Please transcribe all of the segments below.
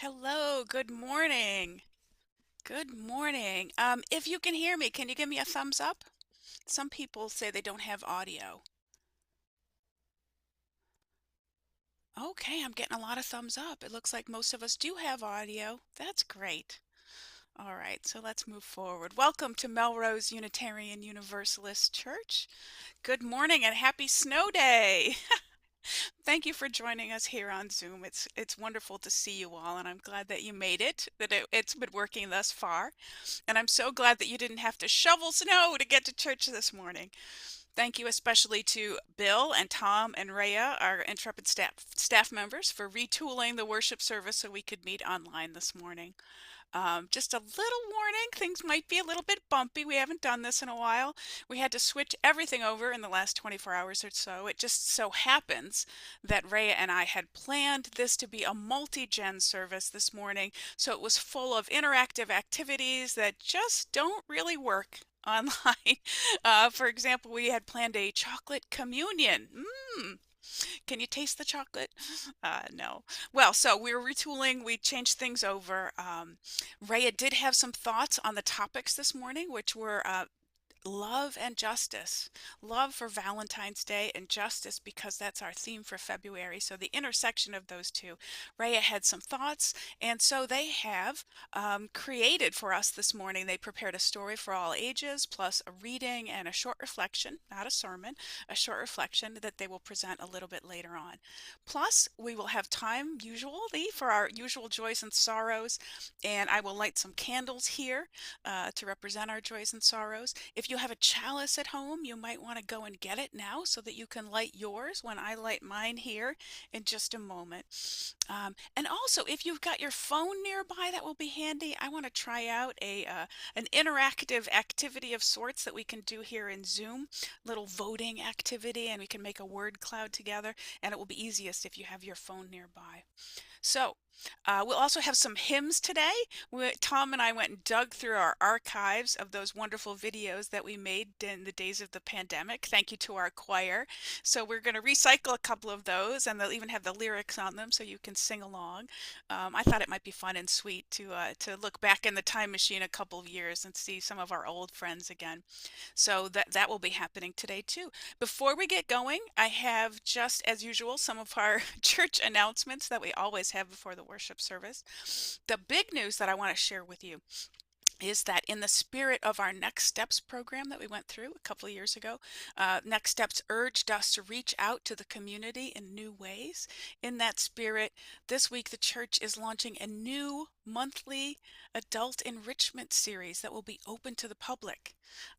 Hello, good morning. Good morning. If you can hear me, can you give me a thumbs up? Some people say they don't have audio. Okay, I'm getting a lot of thumbs up. It looks like most of us do have audio. That's great. All right, so let's move forward. Welcome to Melrose Unitarian Universalist Church. Good morning and happy snow day. Thank you for joining us here on Zoom. It's wonderful to see you all, and I'm glad that you made it, it's been working thus far. And I'm so glad that you didn't have to shovel snow to get to church this morning. Thank you especially to Bill and Tom and Rhea, our intrepid staff members, for retooling the worship service so we could meet online this morning. Just a little warning, things might be a little bit bumpy. We haven't done this in a while. We had to switch everything over in the last 24 hours or so. It just so happens that Rhea and I had planned this to be a multi-gen service this morning, so it was full of interactive activities that just don't really work online. For example, we had planned a chocolate communion. Can you taste the chocolate? No. Well, so we were retooling. We changed things over. Rhea did have some thoughts on the topics this morning, which were love and justice. Love for Valentine's Day and justice because that's our theme for February. So the intersection of those two. Rhea had some thoughts, and so they have created for us this morning. They prepared a story for all ages, plus a reading and a short reflection, not a sermon, a short reflection that they will present a little bit later on. Plus, we will have time, usually, for our usual joys and sorrows, and I will light some candles here to represent our joys and sorrows. If you have a chalice at home, you might want to go and get it now so that you can light yours when I light mine here in just a moment. And also, if you've got your phone nearby, that will be handy. I want to try out an interactive activity of sorts that we can do here in Zoom, little voting activity, and we can make a word cloud together, and it will be easiest if you have your phone nearby. So, we'll also have some hymns today. Tom and I went and dug through our archives of those wonderful videos that we made in the days of the pandemic. Thank you to our choir. So we're going to recycle a couple of those, and they'll even have the lyrics on them so you can sing along. I thought it might be fun and sweet to look back in the time machine a couple of years and see some of our old friends again. So that will be happening today too. Before we get going, I have, just as usual, some of our church announcements that we always have before the worship service. The big news that I want to share with you is that in the spirit of our Next Steps program that we went through a couple of years ago, Next Steps urged us to reach out to the community in new ways. In that spirit, this week the church is launching a new monthly adult enrichment series that will be open to the public.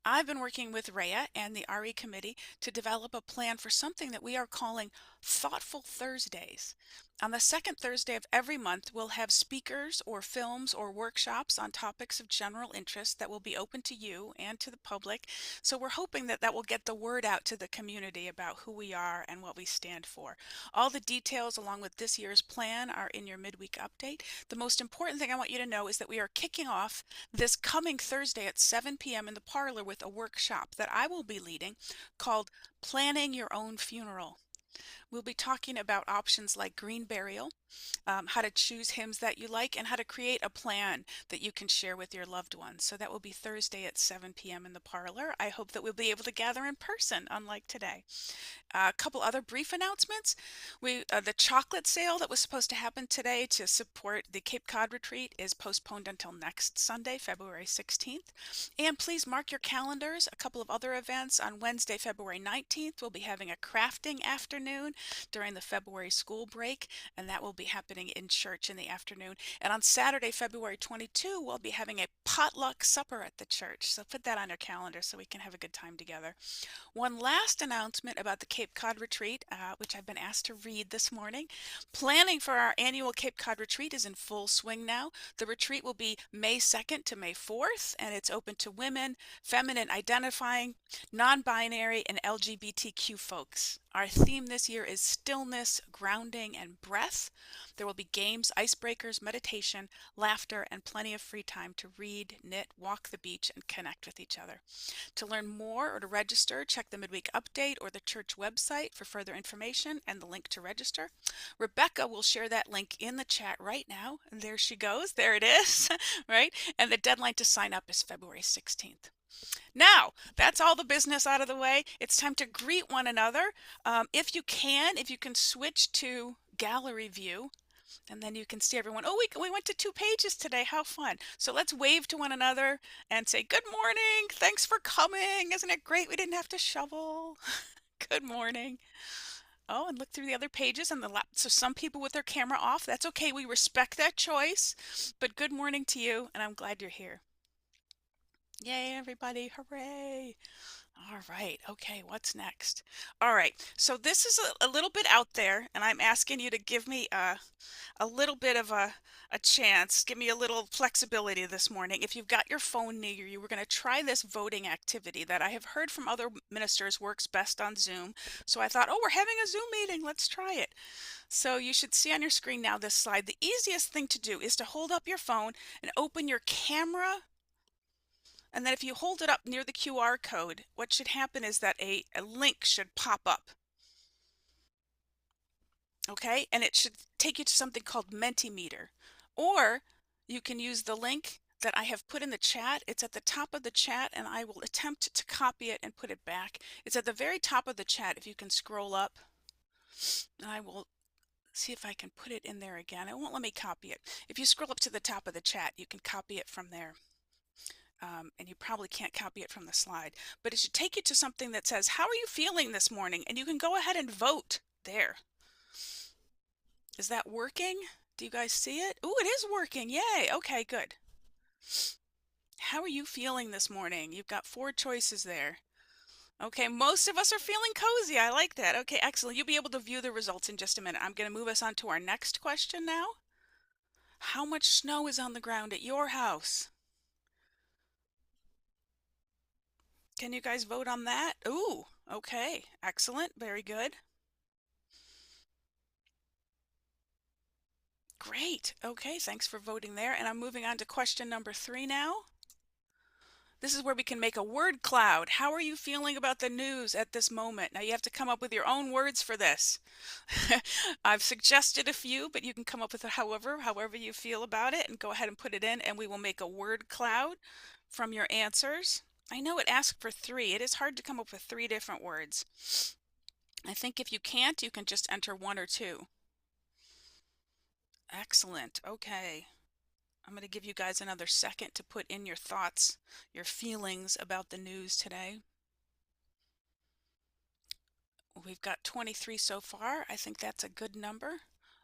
I've been working with Rhea and the RE committee to develop a plan for something that we are calling Thoughtful Thursdays. On the second Thursday of every month, we'll have speakers or films or workshops on topics of general interest that will be open to you and to the public. So we're hoping that that will get the word out to the community about who we are and what we stand for. All the details along with this year's plan are in your midweek update. The most important thing I want you to know is that we are kicking off this coming Thursday at 7 p.m. in the parlor with a workshop that I will be leading called Planning Your Own Funeral. We'll be talking about options like green burial, how to choose hymns that you like, and how to create a plan that you can share with your loved ones. So that will be Thursday at 7 p.m. in the parlor. I hope that we'll be able to gather in person, unlike today. A couple other brief announcements. The chocolate sale that was supposed to happen today to support the Cape Cod retreat is postponed until next Sunday, February 16th. And please mark your calendars. A couple of other events. On Wednesday, February 19th, we'll be having a crafting afternoon during the February school break, and that will be happening in church in the afternoon. And on Saturday, February 22, we'll be having a potluck supper at the church. So put that on your calendar so we can have a good time together. One last announcement about the Cape Cod retreat, which I've been asked to read this morning. Planning for our annual Cape Cod retreat is in full swing now. The retreat will be May 2nd to May 4th, and it's open to women, feminine identifying, non-binary, and LGBTQ folks. Our theme this year is stillness, grounding, and breath. There will be games, icebreakers, meditation, laughter, and plenty of free time to read, knit, walk the beach, and connect with each other. To learn more or to register, check the midweek update or the church website for further information and the link to register. Rebecca will share that link in the chat right now. And there she goes. There it is, right? And the deadline to sign up is February 16th. Now, that's all the business out of the way. It's time to greet one another. If you can switch to gallery view, and then you can see everyone. Oh, we went to 2 pages today. How fun. So let's wave to one another and say, good morning. Thanks for coming. Isn't it great we didn't have to shovel? Good morning. Oh, and look through the other pages and the lap. So some people with their camera off. That's okay. We respect that choice. But good morning to you, and I'm glad you're here. Yay, everybody. Hooray. All right. Okay, what's next? All right. So this is a little bit out there, and I'm asking you to give me a little bit of a chance. Give me a little flexibility this morning. If you've got your phone near you, we're going to try this voting activity that I have heard from other ministers works best on Zoom. So I thought, oh, we're having a Zoom meeting. Let's try it. So you should see on your screen now this slide. The easiest thing to do is to hold up your phone and open your camera. And then if you hold it up near the QR code, what should happen is that a link should pop up. Okay, and it should take you to something called Mentimeter. Or you can use the link that I have put in the chat. It's at the top of the chat, and I will attempt to copy it and put it back. It's at the very top of the chat if you can scroll up. And I will see if I can put it in there again. It won't let me copy it. If you scroll up to the top of the chat, you can copy it from there. And you probably can't copy it from the slide. But it should take you to something that says, how are you feeling this morning? And you can go ahead and vote there. Is that working? Do you guys see it? Oh, it is working. Yay. Okay, good. How are you feeling this morning? You've got 4 choices there. Okay, most of us are feeling cozy. I like that. Okay, excellent. You'll be able to view the results in just a minute. I'm going to move us on to our next question now. How much snow is on the ground at your house? Can you guys vote on that? Ooh, okay, excellent. Very good. Great. Okay, thanks for voting there. And I'm moving on to question number 3 now. This is where we can make a word cloud. How are you feeling about the news at this moment? Now you have to come up with your own words for this. I've suggested a few, but you can come up with it however you feel about it, and go ahead and put it in, and we will make a word cloud from your answers. I know it asked for 3. It is hard to come up with 3 different words. I think if you can't, you can just enter 1 or 2. Excellent. Okay. I'm going to give you guys another second to put in your thoughts, your feelings about the news today. We've got 23 so far. I think that's a good number.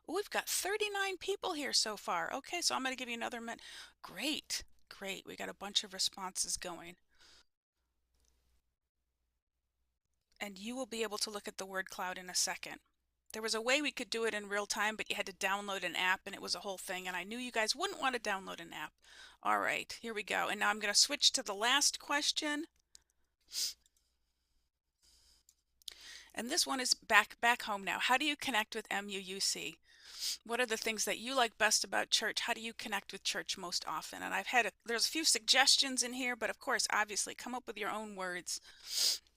We've got 39 people here so far. Okay, so I'm going to give you another minute. Great, great. We got a bunch of responses going. And you will be able to look at the word cloud in a second. There was a way we could do it in real time, but you had to download an app, and it was a whole thing, and I knew you guys wouldn't want to download an app. All right, here we go. And now I'm going to switch to the last question. And this one is back home now. How do you connect with MUUC? What are the things that you like best about church? How do you connect with church most often? And there's a few suggestions in here, but of course, obviously, come up with your own words.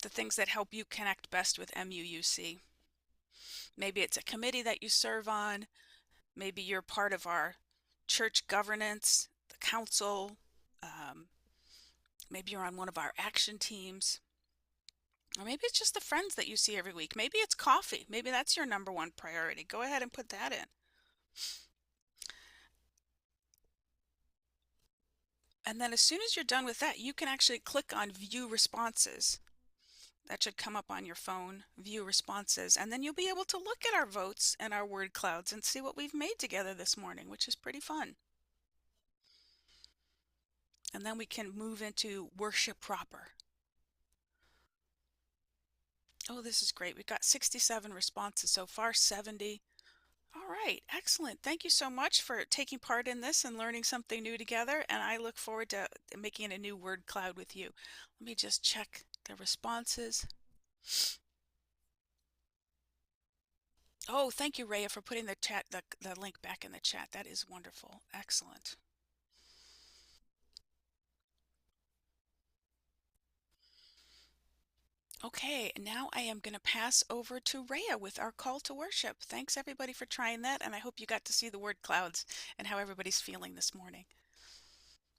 The things that help you connect best with MUUC. Maybe it's a committee that you serve on. Maybe you're part of our church governance, the council. Maybe you're on one of our action teams. Or maybe it's just the friends that you see every week. Maybe it's coffee. Maybe that's your number 1 priority. Go ahead and put that in. And then as soon as you're done with that, you can actually click on View Responses. That should come up on your phone, View Responses, and then you'll be able to look at our votes and our word clouds and see what we've made together this morning, which is pretty fun. And then we can move into Worship Proper. Oh, this is great. We've got 67 responses so far, 70. All right, excellent. Thank you so much for taking part in this and learning something new together, and I look forward to making a new word cloud with you. Let me just check the responses. Oh, thank you, Rhea, for putting the link back in the chat. That is wonderful. Excellent. Okay, now I am going to pass over to Rhea with our call to worship. Thanks everybody for trying that, and I hope you got to see the word clouds and how everybody's feeling this morning.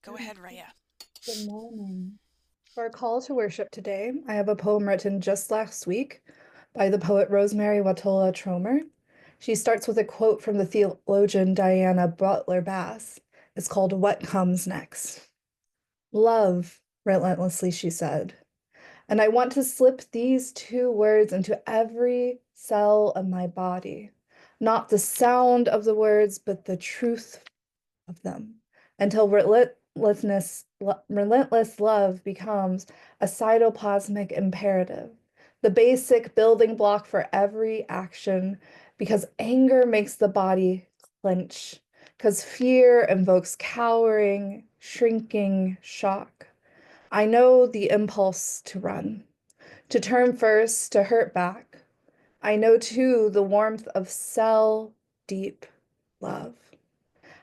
Go ahead, Rhea. Good morning. For our call to worship today, I have a poem written just last week by the poet Rosemary Watola Tromer. She starts with a quote from the theologian Diana Butler Bass. It's called What Comes Next. Love, relentlessly, she said. And I want to slip these two words into every cell of my body. Not the sound of the words, but the truth of them until relentless love becomes a cytoplasmic imperative, the basic building block for every action, because anger makes the body clench, because fear invokes cowering, shrinking, shock. I know the impulse to run, to turn first, to hurt back. I know too the warmth of cell deep love,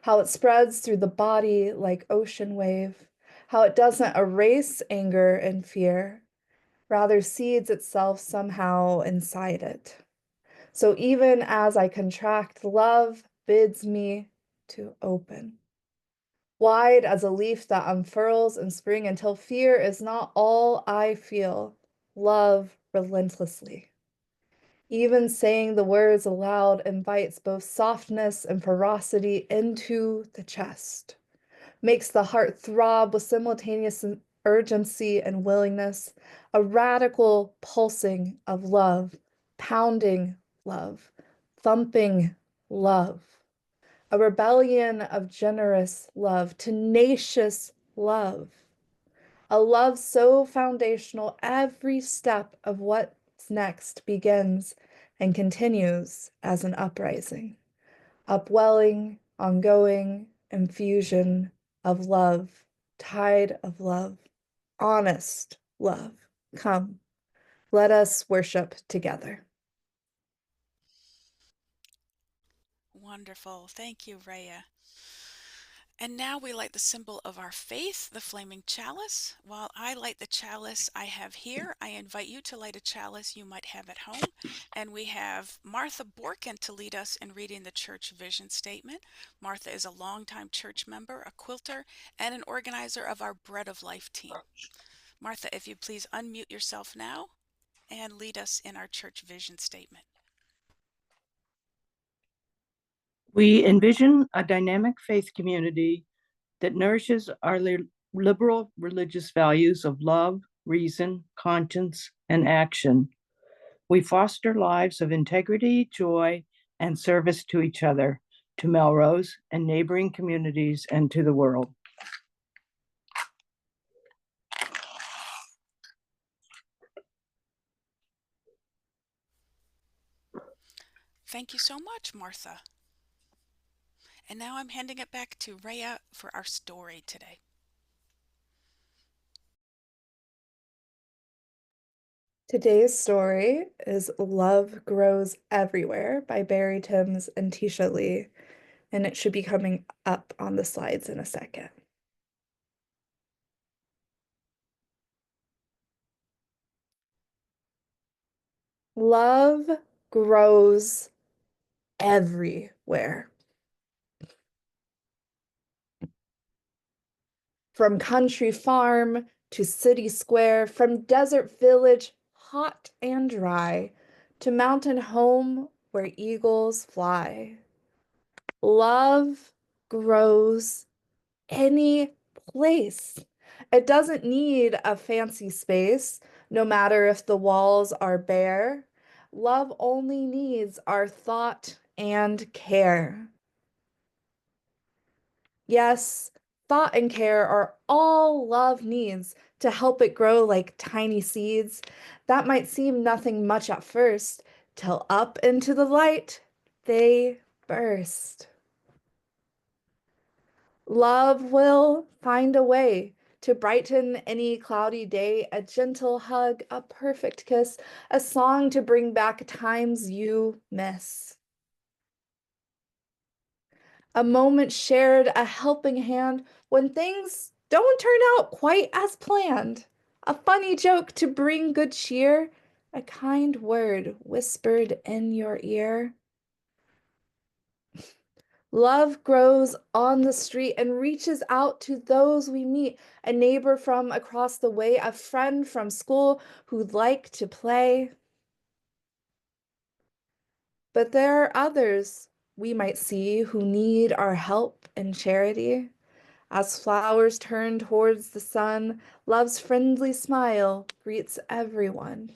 how it spreads through the body like ocean wave, how it doesn't erase anger and fear, rather seeds itself somehow inside it. So even as I contract, love bids me to open, wide as a leaf that unfurls in spring until fear is not all I feel, love relentlessly. Even saying the words aloud invites both softness and ferocity into the chest, makes the heart throb with simultaneous urgency and willingness, a radical pulsing of love, pounding love, thumping love, a rebellion of generous love, tenacious love, a love so foundational, every step of what's next begins and continues as an uprising, upwelling, ongoing infusion of love, tide of love, honest love. Come, let us worship together. Wonderful. Thank you, Rhea. And now we light the symbol of our faith, the flaming chalice. While I light the chalice I have here, I invite you to light a chalice you might have at home. And we have Martha Borkin to lead us in reading the church vision statement. Martha is a longtime church member, a quilter, and an organizer of our Bread of Life team. Martha, if you please unmute yourself now and lead us in our church vision statement. We envision a dynamic faith community that nourishes our liberal religious values of love, reason, conscience, and action. We foster lives of integrity, joy, and service to each other, to Melrose and neighboring communities, and to the world. Thank you so much, Martha. And now I'm handing it back to Rhea for our story today. Today's story is Love Grows Everywhere by Barry Timms and Tisha Lee, and it should be coming up on the slides in a second. Love grows everywhere. From country farm to city square, from desert village, hot and dry, to mountain home where eagles fly. Love grows any place. It doesn't need a fancy space, no matter if the walls are bare. Love only needs our thought and care. Yes, thought and care are all love needs to help it grow like tiny seeds. That might seem nothing much at first, till up into the light they burst. Love will find a way to brighten any cloudy day, a gentle hug, a perfect kiss, a song to bring back times you miss. A moment shared, a helping hand when things don't turn out quite as planned. A funny joke to bring good cheer, a kind word whispered in your ear. Love grows on the street and reaches out to those we meet. A neighbor from across the way, a friend from school who'd like to play. But there are others we might see who need our help and charity. As flowers turn towards the sun, love's friendly smile greets everyone.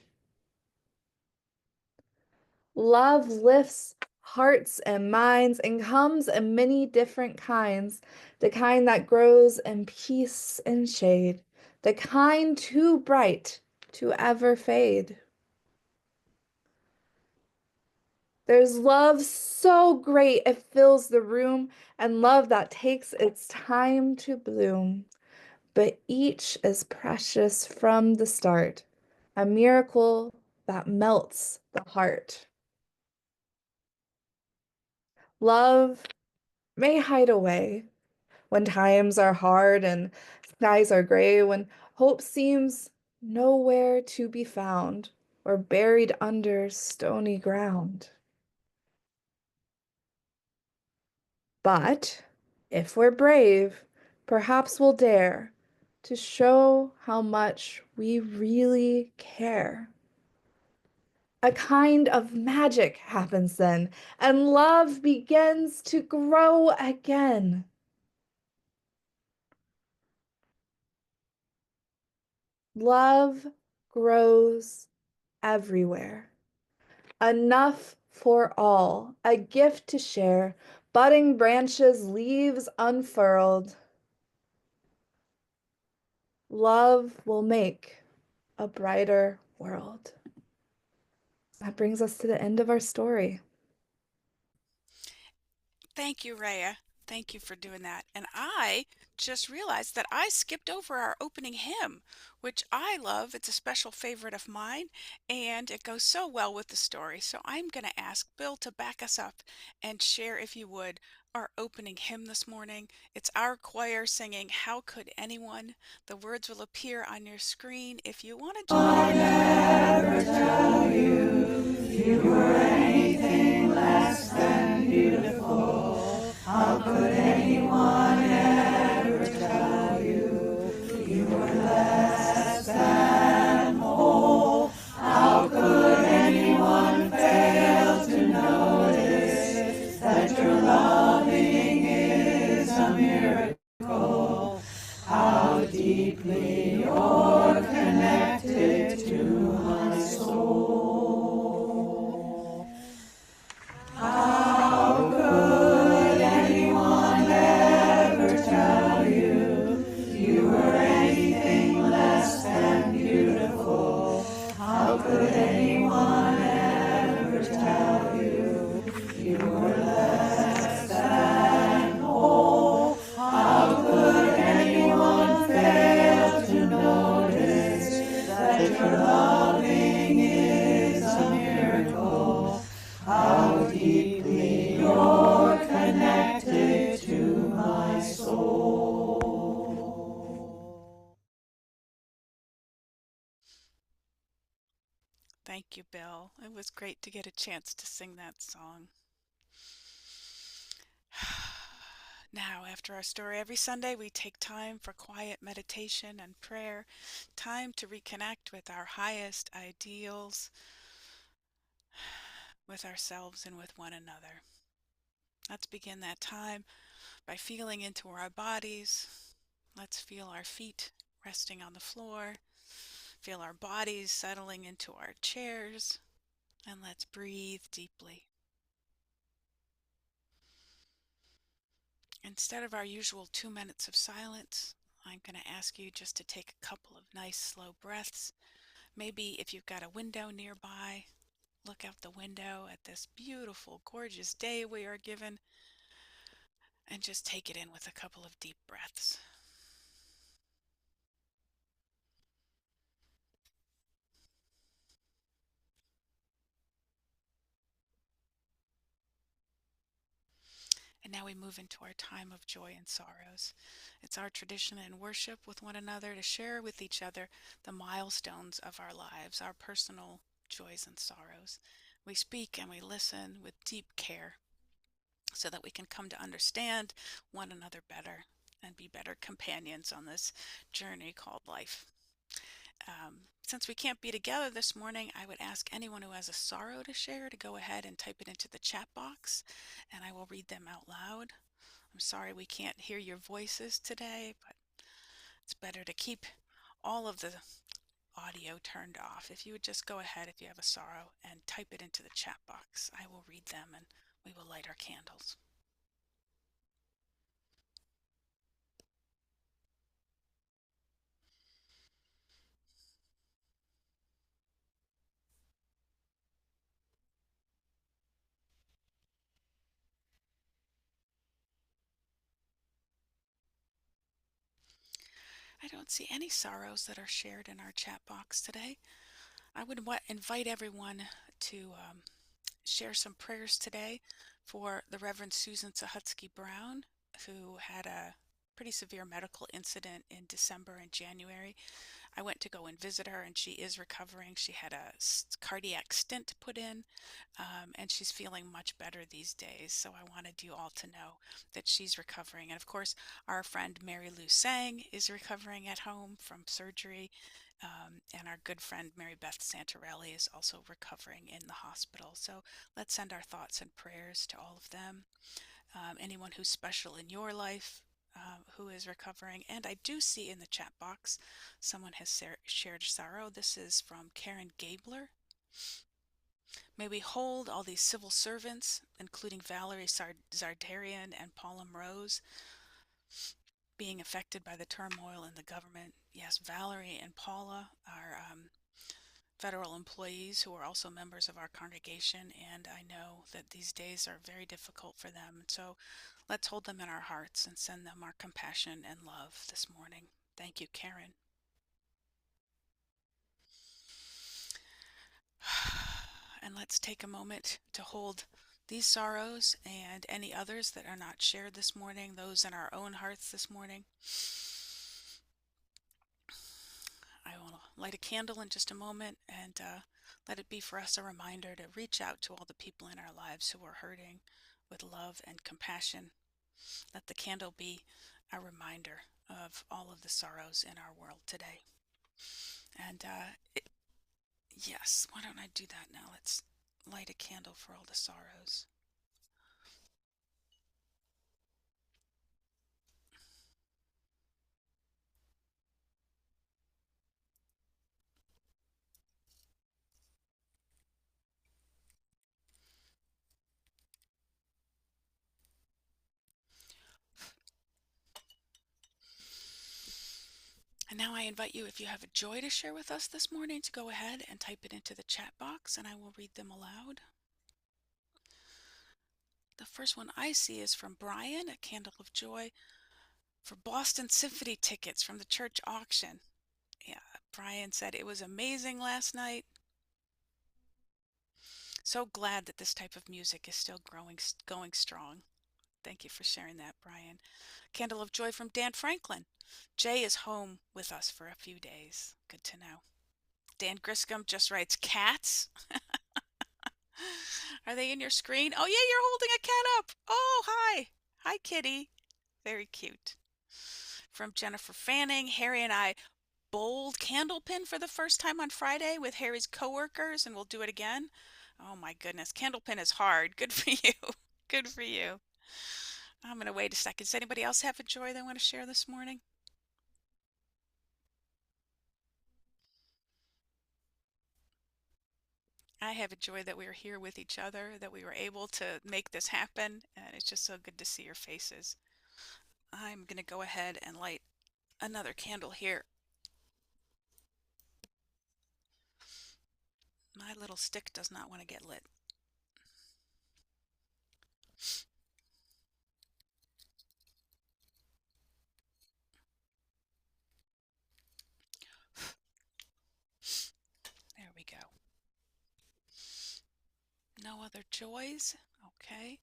Love lifts hearts and minds and comes in many different kinds. The kind that grows in peace and shade, the kind too bright to ever fade. There's love so great it fills the room, and love that takes its time to bloom. But each is precious from the start, a miracle that melts the heart. Love may hide away when times are hard and skies are gray, when hope seems nowhere to be found or buried under stony ground. But if we're brave, perhaps we'll dare to show how much we really care. A kind of magic happens then, and love begins to grow again. Love grows everywhere. Enough for all, a gift to share, budding branches, leaves unfurled. Love will make a brighter world. That brings us to the end of our story. Thank you, Rhea. Thank you for doing that. And I just realized that I skipped over our opening hymn, which I love. It's a special favorite of mine, and it goes so well with the story. So I'm going to ask Bill to back us up and share, if you would, our opening hymn this morning. It's our choir singing "How Could Anyone?" The words will appear on your screen if you want to join in. Never tell you you were anything less than beautiful. How could anyone ever tell you you were less than whole? How could anyone fail to notice that your loving is a miracle? How deeply you're connected to my soul. How could anyone ever tell you you were anything less than beautiful? How could anyone ever tell you you were less than whole? How could anyone fail to notice that your loving is a miracle? How deeply you're connected to my soul. Thank you, Bill. It was great to get a chance to sing that song. Now, after our story, every Sunday we take time for quiet meditation and prayer, time to reconnect with our highest ideals, with ourselves and with one another. Let's begin that time by feeling into our bodies. Let's feel our feet resting on the floor, feel our bodies settling into our chairs, and let's breathe deeply. Instead of our usual 2 minutes of silence, I'm going to ask you just to take a couple of nice slow breaths. Maybe if you've got a window nearby, look out the window at this beautiful, gorgeous day we are given, and just take it in with a couple of deep breaths. And now we move into our time of joy and sorrows. It's our tradition in worship with one another to share with each other the milestones of our lives, our personal joys and sorrows. We speak and we listen with deep care so that we can come to understand one another better and be better companions on this journey called life. Since we can't be together this morning, I would ask anyone who has a sorrow to share to go ahead and type it into the chat box, and I will read them out loud. I'm sorry we can't hear your voices today, but it's better to keep all of the audio turned off. If you would just go ahead, if you have a sorrow, and type it into the chat box, I will read them and we will light our candles. I don't see any sorrows that are shared in our chat box today. I would invite everyone to share some prayers today for the Reverend Susan Sahutsky Brown, who had a pretty severe medical incident in December and January. I went to go and visit her, and she is recovering. She had a cardiac stent put in, and she's feeling much better these days. So I wanted you all to know that she's recovering. And of course, our friend Mary Lou Sang is recovering at home from surgery. And our good friend Mary Beth Santarelli is also recovering in the hospital. So let's send our thoughts and prayers to all of them. Anyone who's special in your life who is recovering. And I do see in the chat box someone has shared sorrow. This is from Karen Gabler. May we hold all these civil servants, including Valerie Zardarian and Paula Rose, being affected by the turmoil in the government. Yes, Valerie and Paula are federal employees who are also members of our congregation, and I know that these days are very difficult for them. So let's hold them in our hearts and send them our compassion and love this morning. Thank you, Karen. And let's take a moment to hold these sorrows and any others that are not shared this morning, those in our own hearts this morning. I will light a candle in just a moment and let it be for us a reminder to reach out to all the people in our lives who are hurting with love and compassion. Let the candle be a reminder of all of the sorrows in our world today. And yes, why don't I do that now? Let's light a candle for all the sorrows. And now I invite you, if you have a joy to share with us this morning, to go ahead and type it into the chat box and I will read them aloud. The first one I see is from Brian, a candle of joy for Boston Symphony tickets from the church auction. Yeah, Brian said it was amazing last night. So glad that this type of music is still going strong. Thank you for sharing that, Brian. Candle of joy from Dan Franklin. Jay is home with us for a few days. Good to know. Dan Griscom just writes cats. Are they in your screen? Oh, yeah, you're holding a cat up. Oh, hi. Hi, kitty. Very cute. From Jennifer Fanning, Harry and I bowled candlepin for the first time on Friday with Harry's coworkers, and we'll do it again. Oh my goodness, candlepin is hard. Good for you. Good for you. I'm going to wait a second. Does anybody else have a joy they want to share this morning? I have a joy that we are here with each other, that we were able to make this happen, and it's just so good to see your faces. I'm going to go ahead and light another candle here. My little stick does not want to get lit. There we go. No other joys? Okay.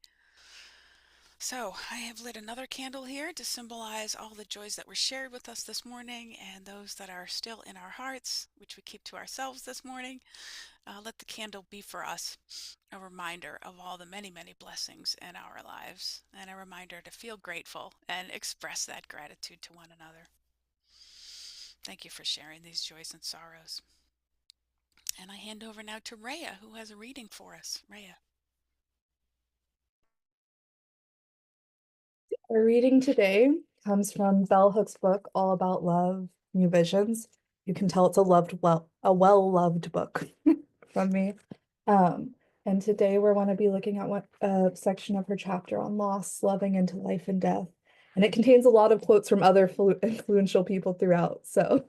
So, I have lit another candle here to symbolize all the joys that were shared with us this morning and those that are still in our hearts, which we keep to ourselves this morning. Let the candle be for us a reminder of all the many, many blessings in our lives and a reminder to feel grateful and express that gratitude to one another. Thank you for sharing these joys and sorrows. And I hand over now to Rhea, who has a reading for us. Rhea. Our reading today comes from Bell Hook's book, All About Love, New Visions. You can tell it's a well-loved book from me. And today we're going to be looking at a section of her chapter on loss, loving into life and death. And it contains a lot of quotes from other influential people throughout. So,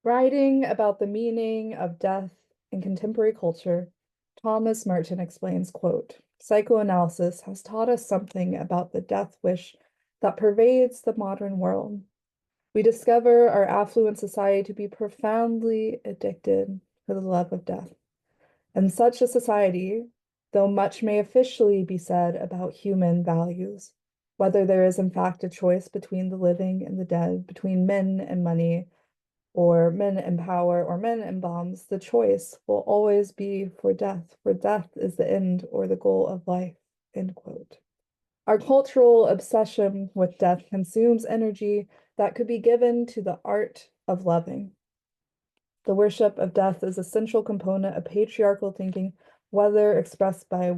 writing about the meaning of death in contemporary culture, Thomas Merton explains, quote, psychoanalysis has taught us something about the death wish that pervades the modern world. We discover our affluent society to be profoundly addicted to the love of death. In such a society, though much may officially be said about human values, whether there is in fact a choice between the living and the dead, between men and money, or men and power, or men and bombs, the choice will always be for death is the end or the goal of life, end quote. Our cultural obsession with death consumes energy that could be given to the art of loving. The worship of death is a central component of patriarchal thinking, whether expressed by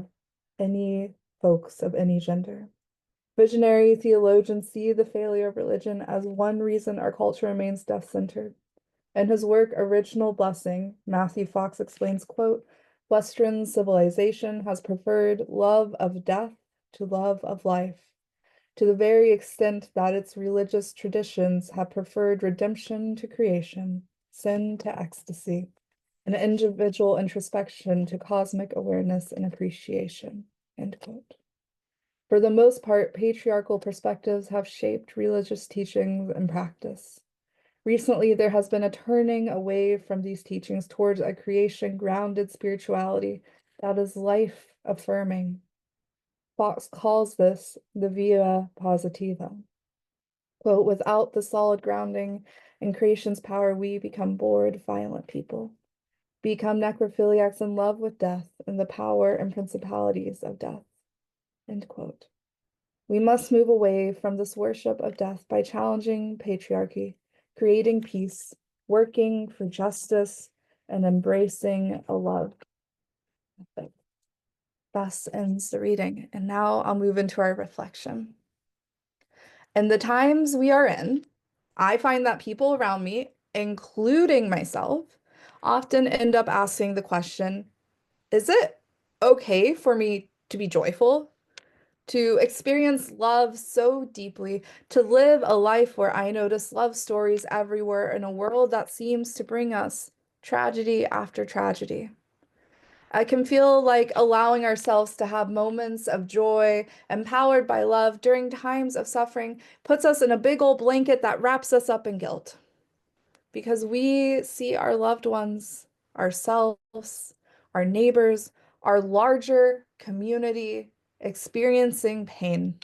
any folks of any gender. Visionary theologians see the failure of religion as one reason our culture remains death-centered. In his work, Original Blessing, Matthew Fox explains, quote, Western civilization has preferred love of death to love of life, to the very extent that its religious traditions have preferred redemption to creation, sin to ecstasy, and individual introspection to cosmic awareness and appreciation, end quote. For the most part, patriarchal perspectives have shaped religious teachings and practice. Recently, there has been a turning away from these teachings towards a creation-grounded spirituality that is life-affirming. Fox calls this the via positiva. Quote, without the solid grounding in creation's power, we become bored, violent people, become necrophiliacs in love with death and the power and principalities of death, end quote. We must move away from this worship of death by challenging patriarchy, creating peace, working for justice, and embracing a love. Thus ends the reading. And now I'll move into our reflection. In the times we are in, I find that people around me, including myself, often end up asking the question, is it okay for me to be joyful? To experience love so deeply, to live a life where I notice love stories everywhere in a world that seems to bring us tragedy after tragedy. I can feel like allowing ourselves to have moments of joy, empowered by love during times of suffering, puts us in a big old blanket that wraps us up in guilt. Because we see our loved ones, ourselves, our neighbors, our larger community experiencing pain.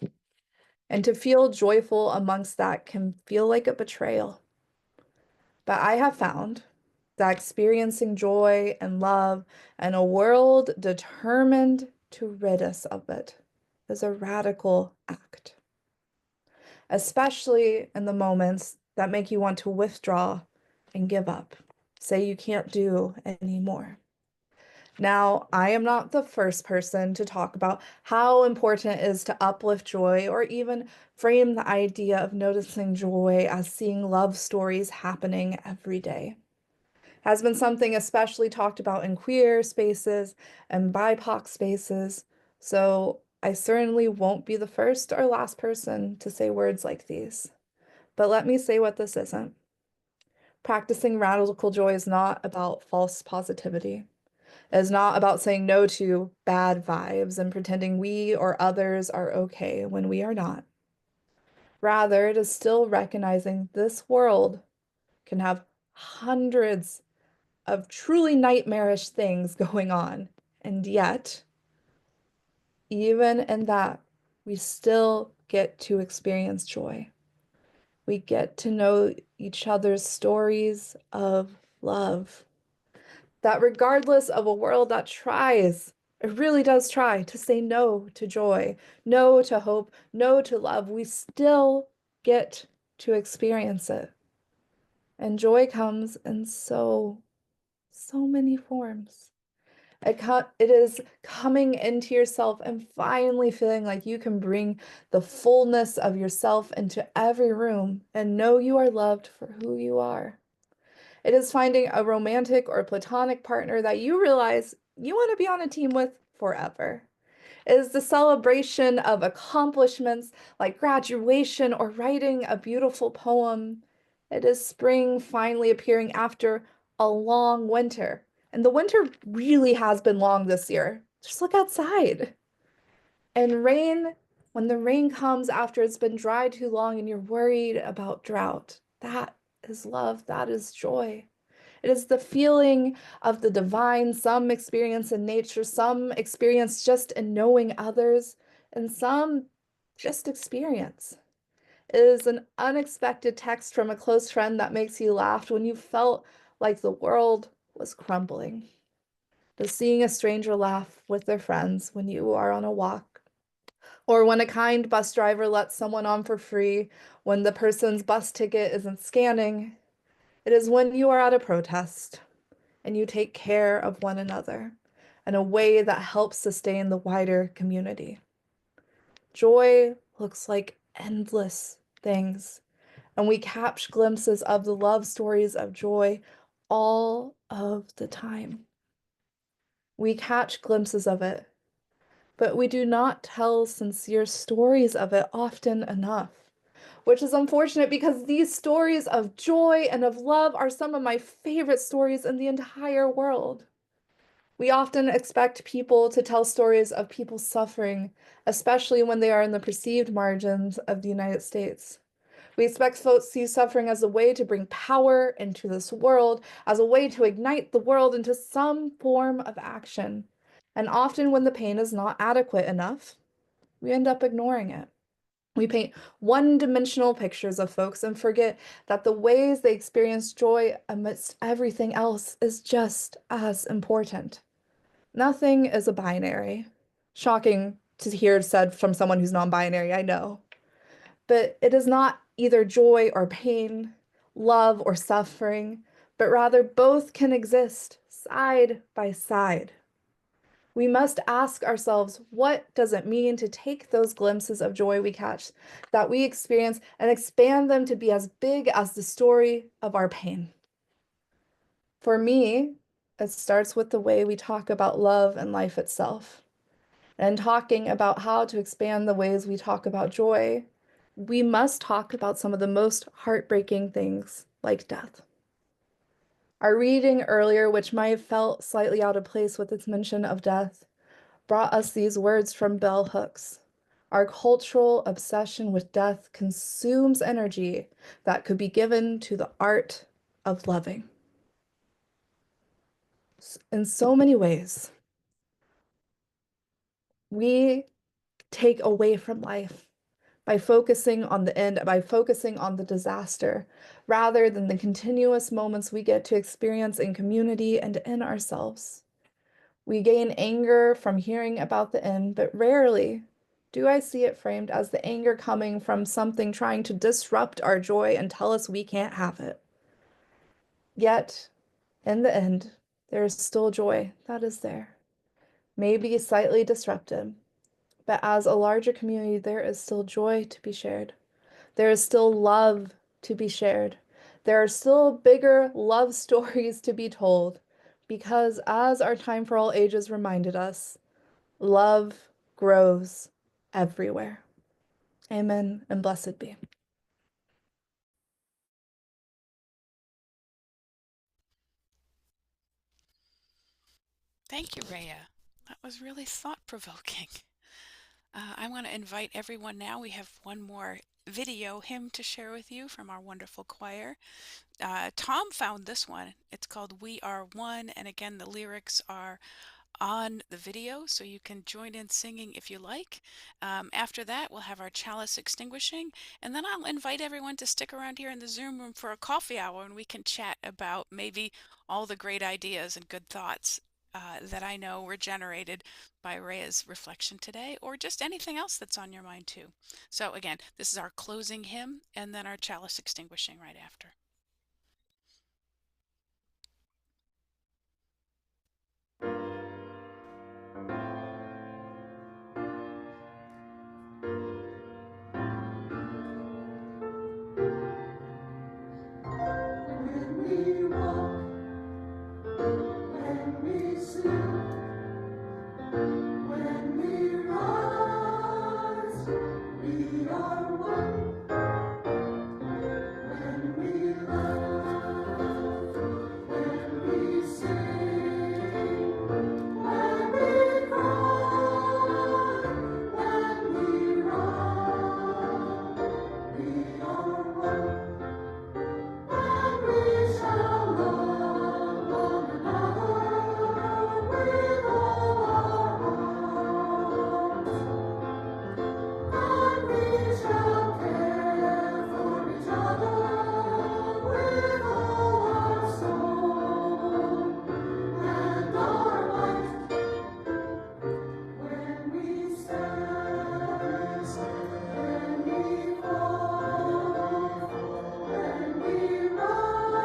And to feel joyful amongst that can feel like a betrayal. But I have found that experiencing joy and love in a world determined to rid us of it is a radical act, especially in the moments that make you want to withdraw and give up, say you can't do anymore. Now, I am not the first person to talk about how important it is to uplift joy or even frame the idea of noticing joy as seeing love stories happening every day. Has been something especially talked about in queer spaces and BIPOC spaces, so I certainly won't be the first or last person to say words like these. But let me say what this isn't. Practicing radical joy is not about false positivity. It is not about saying no to bad vibes and pretending we or others are okay when we are not. Rather, it is still recognizing this world can have hundreds of truly nightmarish things going on, and yet even in that, we still get to experience joy. We get to know each other's stories of love. That regardless of a world that tries, it really does try to say no to joy, no to hope, no to love, we still get to experience it. And joy comes in so many forms. It is coming into yourself and finally feeling like you can bring the fullness of yourself into every room and know you are loved for who you are. It is finding a romantic or platonic partner that you realize you want to be on a team with forever. It is the celebration of accomplishments like graduation or writing a beautiful poem. It is spring finally appearing after a long winter. And the winter really has been long this year. Just look outside. And rain, when the rain comes after it's been dry too long and you're worried about drought, that is love, that is joy. It is the feeling of the divine, some experience in nature, some experience just in knowing others, and some just experience. It is an unexpected text from a close friend that makes you laugh when you felt like the world was crumbling. To seeing a stranger laugh with their friends when you are on a walk, or when a kind bus driver lets someone on for free when the person's bus ticket isn't scanning. It is when you are at a protest and you take care of one another in a way that helps sustain the wider community. Joy looks like endless things, and we catch glimpses of the love stories of joy all of the time. We catch glimpses of it, but we do not tell sincere stories of it often enough, which is unfortunate because these stories of joy and of love are some of my favorite stories in the entire world. We often expect people to tell stories of people suffering, especially when they are in the perceived margins of the United States. We expect folks to see suffering as a way to bring power into this world, as a way to ignite the world into some form of action. And often, when the pain is not adequate enough, we end up ignoring it. We paint one-dimensional pictures of folks and forget that the ways they experience joy amidst everything else is just as important. Nothing is a binary. Shocking to hear said from someone who's non-binary, I know. But it is not either joy or pain, love or suffering, but rather both can exist side by side. We must ask ourselves, what does it mean to take those glimpses of joy we catch, that we experience, and expand them to be as big as the story of our pain? For me, it starts with the way we talk about love and life itself. And talking about how to expand the ways we talk about joy, we must talk about some of the most heartbreaking things, like death. Our reading earlier, which might have felt slightly out of place with its mention of death, brought us these words from Bell Hooks. Our cultural obsession with death consumes energy that could be given to the art of loving. In so many ways, we take away from life by focusing on the end, by focusing on the disaster, rather than the continuous moments we get to experience in community and in ourselves. We gain anger from hearing about the end, but rarely do I see it framed as the anger coming from something trying to disrupt our joy and tell us we can't have it. Yet, in the end, there is still joy that is there, maybe slightly disrupted, but as a larger community, there is still joy to be shared. There is still love to be shared. There are still bigger love stories to be told because, as our Time for All Ages reminded us, love grows everywhere. Amen and blessed be. Thank you, Rhea. That was really thought-provoking. I want to invite everyone now. We have one more video hymn to share with you from our wonderful choir. Tom found this one. It's called We Are One, and again, the lyrics are on the video, so you can join in singing if you like. After that, we'll have our chalice extinguishing, and then I'll invite everyone to stick around here in the Zoom room for a coffee hour, and we can chat about maybe all the great ideas and good thoughts that I know were generated by Rhea's reflection today, or just anything else that's on your mind too. So again, this is our closing hymn, and then our chalice extinguishing right after. When we walk, when we sleep, when we rise, we are one. When we laugh, when we sing, when we cry, when we run, we are one. And we shall love one another with all our hearts. And we shall care for each other with all our soul and our might. When we stand, when we fall, when we rise,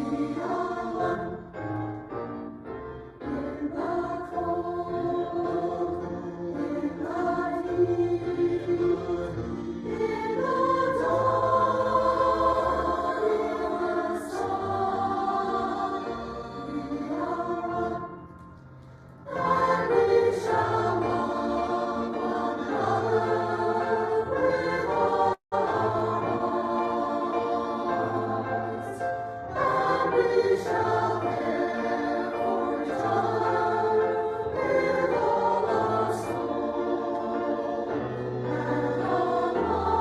we are one. In the cold, in the heat, in the dawn, in the sun, we are one. And we shall love one another with all our hearts. And we shall care for each other with all our soul and our might.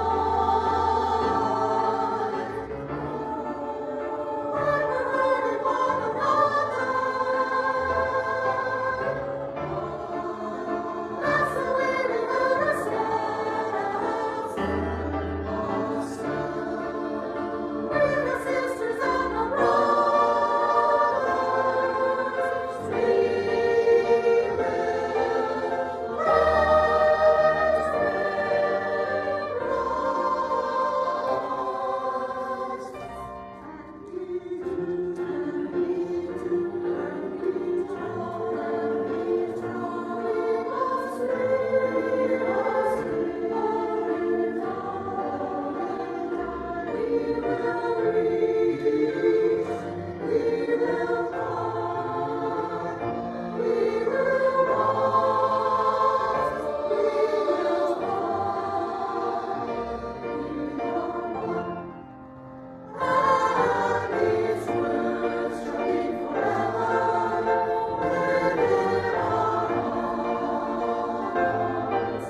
When we're hurting one another, that's the way we understand ourselves. We're the sisters and the brothers. We will rise, and we do, and we do, and we try, and we try. We must we will reach, we will find, we will rise, we will find. And these words shall be forever within our hearts.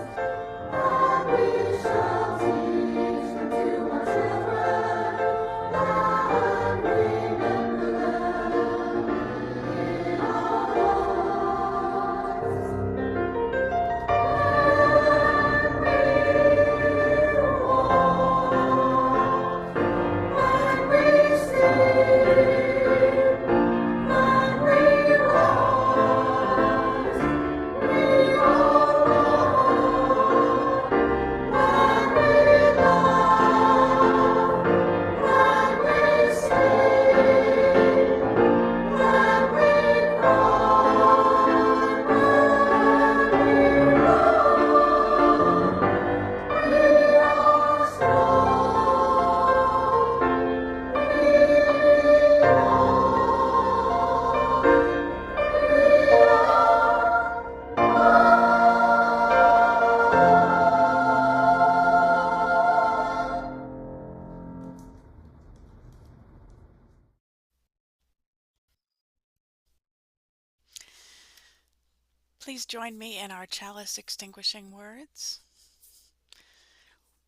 And we shall teach them to our children, and remember them in our hearts. When we sleep, when we rise, we are one. When we laugh, when we sing, when we cry, when we run, we are strong. Please join me in our chalice extinguishing words.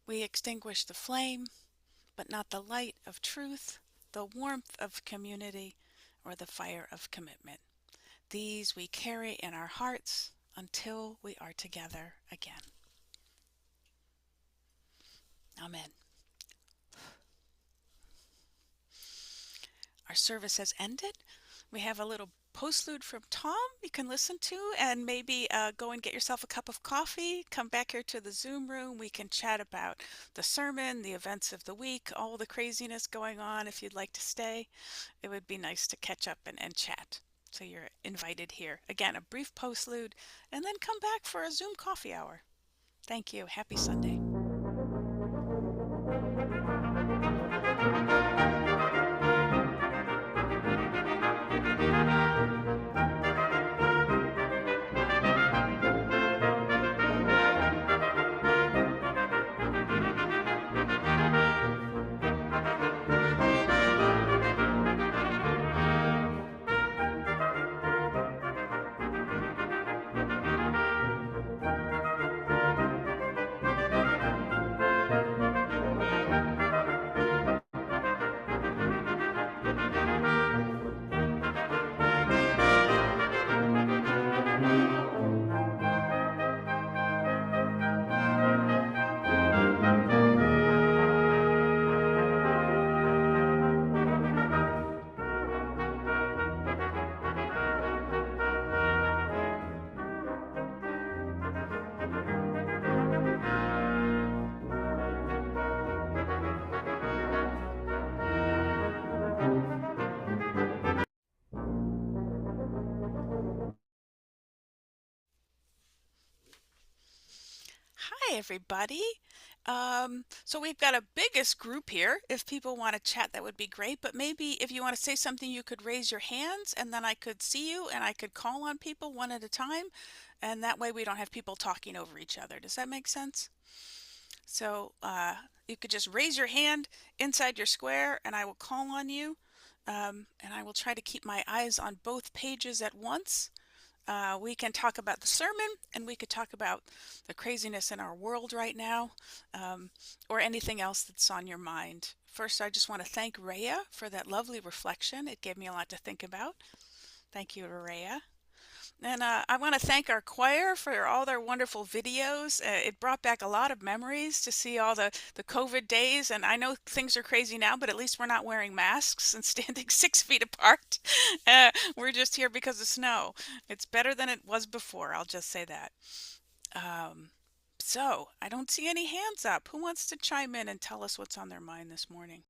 We extinguish the flame, but not the light of truth, the warmth of community, or the fire of commitment. these we carry in our hearts until we are together again. Amen. Our service has ended. We have a little postlude from Tom you can listen to, and maybe go and get yourself a cup of coffee. Come back here to the Zoom room. We can chat about the sermon, the events of the week, all the craziness going on. If you'd like to stay, it would be nice to catch up and chat. So you're invited here. Again, a brief postlude, and then come back for a Zoom coffee hour. Thank you. Happy Sunday. Hi, everybody. So we've got a biggest group here. If people want to chat, that would be great. But maybe if you want to say something, you could raise your hands and then I could see you and I could call on people one at a time. And that way we don't have people talking over each other. Does that make sense? So you could just raise your hand inside your square and I will call on you. And I will try to keep my eyes on both pages at once. We can talk about the sermon and we could talk about the craziness in our world right now, or anything else that's on your mind. First, I just want to thank Rhea for that lovely reflection. It gave me a lot to think about. Thank you, Rhea. And I want to thank our choir for all their wonderful videos. It brought back a lot of memories to see all the COVID days. And I know things are crazy now, but at least we're not wearing masks and standing 6 feet apart. We're just here because of snow. It's better than it was before, I'll just say that. Um, so I don't see any hands up. Who wants to chime in and tell us what's on their mind this morning?